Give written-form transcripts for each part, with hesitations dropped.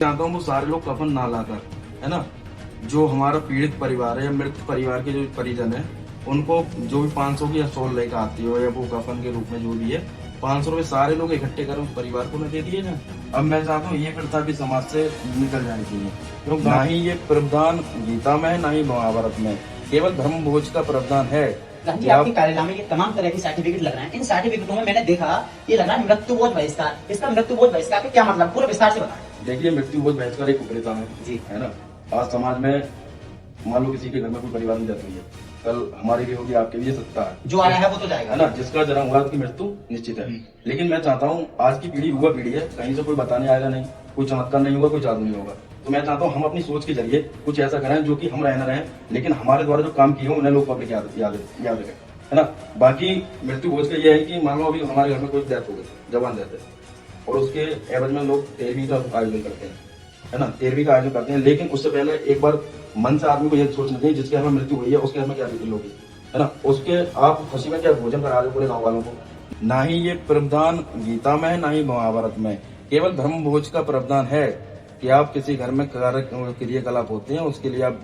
चाहता हूँ वो सारे लोग कफन ना लाकर, है ना, जो हमारा पीड़ित परिवार है या मृत परिवार के जो परिजन है उनको जो भी 500 की या 100 लेकर आती हो या वो कफन के रूप में जो भी है 500 रुपए सारे लोग इकट्ठे कर उस परिवार को न दे दिए जाए। अब मैं चाहता हूँ ये प्रथा भी समाज से निकल जानी चाहिए, क्योंकि ना ही ये प्रावधान गीता में है ना ही महाभारत में, केवल धर्म भोज का प्रावधान है। गांधी आपके कार्यालय में ये तमाम तरह के सर्टिफिकेट लग रहे हैं। इन सर्टिफिकेटों में मैंने देखा ये लग रहा है मृत्युभोज बहिष्कार। इसका मृत्युभोज बहिष्कार का क्या मतलब, पूरा विस्तार से बताएं। देखिए, मृत्युभोज बहिष्कार एक कुप्रथा है जी, है ना। आज समाज में मान लो किसी के घर में कोई परिवार में डेथ हुई है, कल हमारी भी होगी, आपके भी ये सत्ता है, जो आया है वो तो जाएगा, है ना। जिसका जन्म हुआ उसकी मृत्यु निश्चित है। लेकिन मैं चाहता हूँ आज की पीढ़ी युवा पीढ़ी है, कहीं से कोई बताने आएगा नहीं, कोई चमत्कार नहीं होगा, कोई जादू नहीं होगा। तो मैं चाहता हूँ हम अपनी सोच के जरिए कुछ ऐसा करें जो कि हम रहना रहे, लेकिन हमारे द्वारा जो काम किए हो उन्हें लोग पब्लिक याद रखें, है ना। बाकी मृत्यु भोज का ये है कि मान लो अभी हमारे घर में कोई डेथ हो गई, जवान डेथ है, और उसके एवज में लोग 13वीं का आयोजन करते हैं, है ना, 13वीं का आयोजन करते हैं। लेकिन उससे पहले एक बार मन से आदमी को यह सोचना चाहिए जिसके घर में मृत्यु हुई है उसके घर में क्या बीती होगी, है ना। उसके आप खुशी में क्या भोजन करा रहे हो पूरे गाँव वालों को। ना ही ये प्रावधान गीता में है ना ही महाभारत में, केवल धर्म भोज का प्रावधान है कि आप किसी घर में क्रियाकलाप होते हैं उसके लिए आप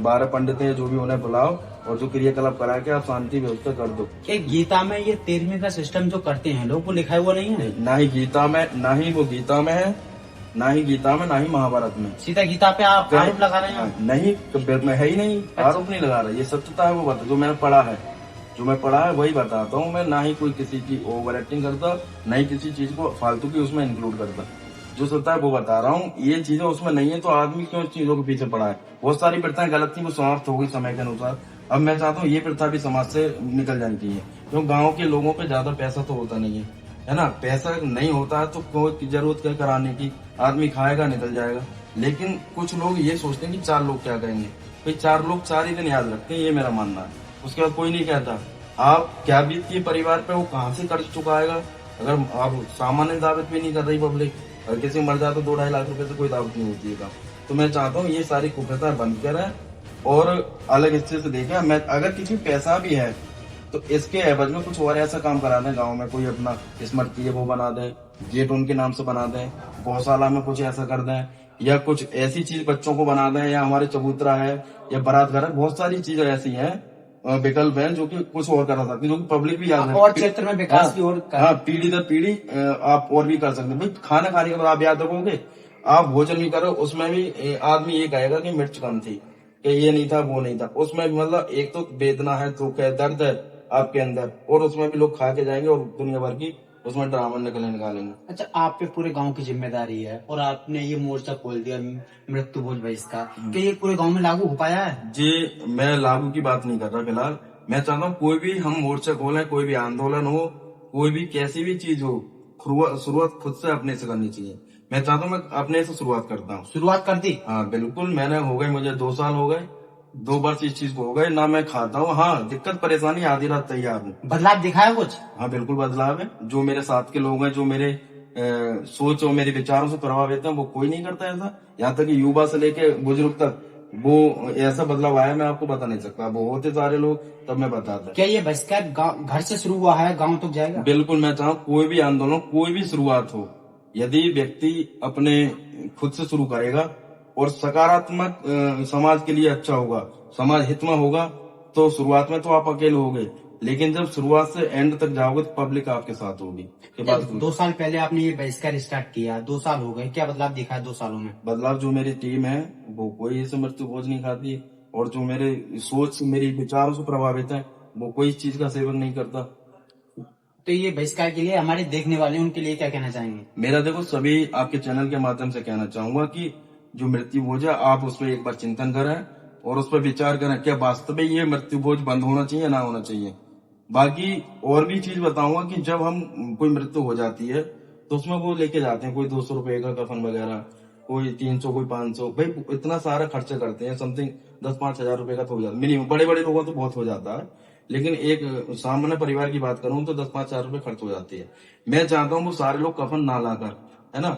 12 पंडित हैं जो भी उन्हें बुलाओ और जो क्रियाकलाप करा के आप शांति व्यवस्था कर दो। कि गीता में ये 13वीं का सिस्टम जो करते हैं लोग वो लिखा हुआ नहीं है। ना ही गीता में, ना ही वो गीता में है, ना ही गीता में, ना ही महाभारत में। सीधा गीता पे आप आरोप लगा रहे हैं। नहीं, में है ही नहीं, आरोप नहीं लगा रहा, ये सत्यता है वो बता, जो मैंने पढ़ा है, जो मैं पढ़ा है वही बताता हूँ मैं। ना ही कोई किसी की ओवर एक्टिंग करता, ना ही किसी चीज को फालतू की उसमें इंक्लूड करता, जो सत्ता है वो बता रहा हूँ। ये चीजें उसमें नहीं है तो आदमी क्यों चीजों के पीछे पड़ा है। बहुत सारी प्रथाएं गलत थी, वो समाप्त हो गई समय के अनुसार। अब मैं चाहता हूँ ये प्रथा भी समाज से निकल जानी चाहिए, क्योंकि गाँव के लोगों पे ज्यादा पैसा तो होता नहीं है ना। पैसा नहीं होता है तो कोई जरूरत क्या कराने की, आदमी खाएगा निकल जाएगा। लेकिन कुछ लोग ये सोचते हैं कि 4 लोग क्या कहेंगे, भाई 4 लोग 4 ही दिन याद रखते हैं, ये मेरा मानना है। उसके बाद कोई नहीं कहता आप क्या बीतती है परिवार पे, वो कहाँ से कर चुकाएगा। अगर आप सामान्य दावत भी नहीं कर रही पब्लिक, अगर किसी मर जाता तो 2-2.5 लाख रुपए से कोई दावत नहीं होती है। तो मैं चाहता हूँ ये सारी कुप्रथा बंद करें और अलग हिस्से से देखें। मैं अगर किसी पैसा भी है तो इसके एवज में कुछ और ऐसा काम करा दें, गांव में कोई अपना स्मृति है वो बना दें, गेट उनके नाम से बना दें, गौशाला में कुछ ऐसा कर दें, या कुछ ऐसी चीज बच्चों को बना दें, या हमारे चबूतरा है या बारात घर है, बहुत सारी चीजें ऐसी हैं विकल्प है जो कि कुछ और करा सकते हैं, जो कि पब्लिक भी याद है और क्षेत्र में विकास की ओर। हाँ, पीढ़ी दर पीढ़ी आप और भी कर सकते हैं। भाई खाना खाने के बाद आप याद रखोगे, आप भोजन भी करो उसमें भी आदमी ये कहेगा कि मिर्च कम थी, कि ये नहीं था वो नहीं था। उसमें भी मतलब एक तो वेदना है, दुख है, दर्द है आपके अंदर, और उसमें भी लोग खा के जाएंगे और दुनिया भर की उसमें ड्रामा निकालेंगे। अच्छा, आप पे पूरे गांव की जिम्मेदारी है और आपने ये मोर्चा खोल दिया मृत्यु भोज बहिष्कार, क्या ये पूरे गांव में लागू हो पाया है? जी, मैं लागू की बात नहीं कर रहा फिलहाल। मैं चाहता हूँ कोई भी हम मोर्चा खोलें, कोई भी आंदोलन हो, कोई भी कैसी भी चीज हो, शुरुआत खुद से अपने से करनी चाहिए। मैं चाहता हूँ मैं अपने से शुरुआत करता हूँ। शुरुआत कर दी? हाँ बिल्कुल, मैंने हो गए, मुझे 2 साल हो गए, 2 वर्ष इस चीज को हो गए ना। मैं खाता हूँ, हाँ दिक्कत परेशानी आधी रात तैयार हूँ। बदलाव दिखा है कुछ? हाँ बिल्कुल बदलाव है। जो मेरे साथ के लोग हैं, जो मेरे सोच और मेरे विचारों से प्रभावित हैं, वो कोई नहीं करता ऐसा। यहाँ तक कि युवा से लेके बुजुर्ग तक वो ऐसा बदलाव आया मैं आपको बता नहीं सकता। वो होते सारे लोग तब मैं बताता। क्या ये बहिष्कार घर से शुरू हुआ है, गांव तक जाएगा? बिल्कुल, मैं चाहूँ कोई भी आंदोलन, कोई भी शुरुआत हो, यदि व्यक्ति अपने खुद से शुरू करेगा और सकारात्मक समाज के लिए अच्छा होगा, समाज हित में होगा, तो शुरुआत में तो आप अकेले होगे, लेकिन जब शुरुआत से एंड तक जाओगे तो पब्लिक आपके साथ होगी। के बाद 2 साल पहले आपने ये बहिष्कार स्टार्ट किया, 2 साल हो गए, क्या बदलाव दिखा है 2 सालों में? बदलाव, जो मेरी टीम है वो कोई ऐसे मृत्यु भोज नहीं खाती, और जो मेरे सोच मेरी विचारों से प्रभावित है वो कोई इस चीज का सेवन नहीं करता। तो ये बहिष्कार के लिए हमारे देखने वाले उनके लिए क्या कहना चाहेंगे? मेरा देखो सभी आपके चैनल के माध्यम से कहना चाहूंगा कि जो मृत्यु भोज है आप उस पर एक बार चिंतन करें और उस पर विचार करें, क्या वास्तव में ये मृत्यु भोज बंद होना चाहिए ना होना चाहिए। बाकी और भी चीज बताऊंगा कि जब हम कोई मृत्यु हो जाती है तो उसमें वो लेके जाते हैं, कोई 200 रुपए का कफन वगैरह, कोई 300, कोई 500, भाई इतना सारा खर्चा करते हैं। समथिंग 10-5 हजार रुपए का तो हो जाता है मिनिमम, बड़े बड़े लोगों तो बहुत हो जाता है, लेकिन एक सामान्य परिवार की बात करूं तो 10-5 हजार रुपए खर्च हो जाती है। मैं चाहता हूँ वो सारे लोग कफन ना लाकर, है ना,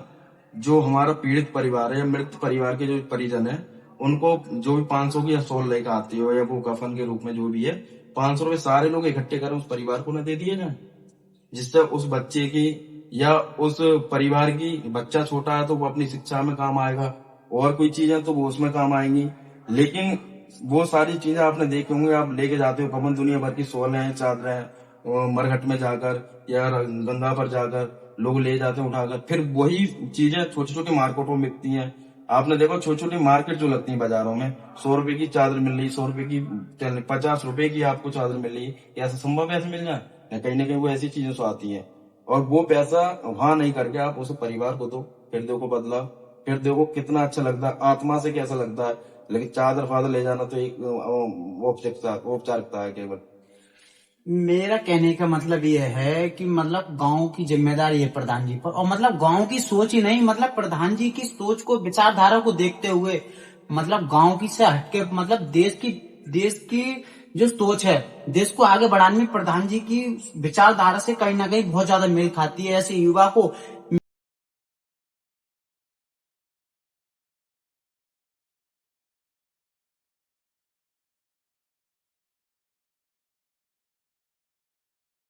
जो हमारा पीड़ित परिवार है या मृत परिवार के जो परिजन है उनको जो भी 500 की या 100 लेकर आती हो या वो कफन के रूप में जो भी है 500 रुपए सारे लोग इकट्ठे कर उस परिवार को न दे दिए जाए, जिससे उस बच्चे की या उस परिवार की, बच्चा छोटा है तो वो अपनी शिक्षा में काम आएगा, और कोई चीज है तो वो उसमें काम आएंगी। लेकिन वो सारी चीजें आपने देखी होंगी, आप लेके जाते हो कमन दुनिया भर की सोलें चादरें मरघट में जाकर या गंगा पर जाकर लोग ले जाते हैं उठाकर, फिर वही चीजें छोटी छोटी मार्केटों में बिकती हैं। आपने देखो छोटी छोटी मार्केट जो लगती है बाजारों में, 100 रुपए की चादर मिल रही, 100 रुपए की, 50 रुपए की आपको चादर मिल रही है, क्या ऐसा संभव है ऐसे मिल जाए? या कहीं ना कहीं वो ऐसी चीजों से आती है, और वो पैसा वहां नहीं करके आप उस परिवार को दो, फिर देखो बदला, फिर देखो कितना अच्छा लगता है, आत्मा से कैसा लगता है। लेकिन चादर फादर ले जाना तो एक औपचारिकता है केवल। मेरा कहने का मतलब ये है कि मतलब गांव की जिम्मेदारी है प्रधान जी पर, और मतलब गांव की सोच ही नहीं, मतलब प्रधान जी की सोच को, विचारधारा को देखते हुए, मतलब गांव की से हटके, मतलब देश की जो सोच है, देश को आगे बढ़ाने में प्रधान जी की विचारधारा से कहीं ना कहीं बहुत ज्यादा मेल खाती है। ऐसे युवा को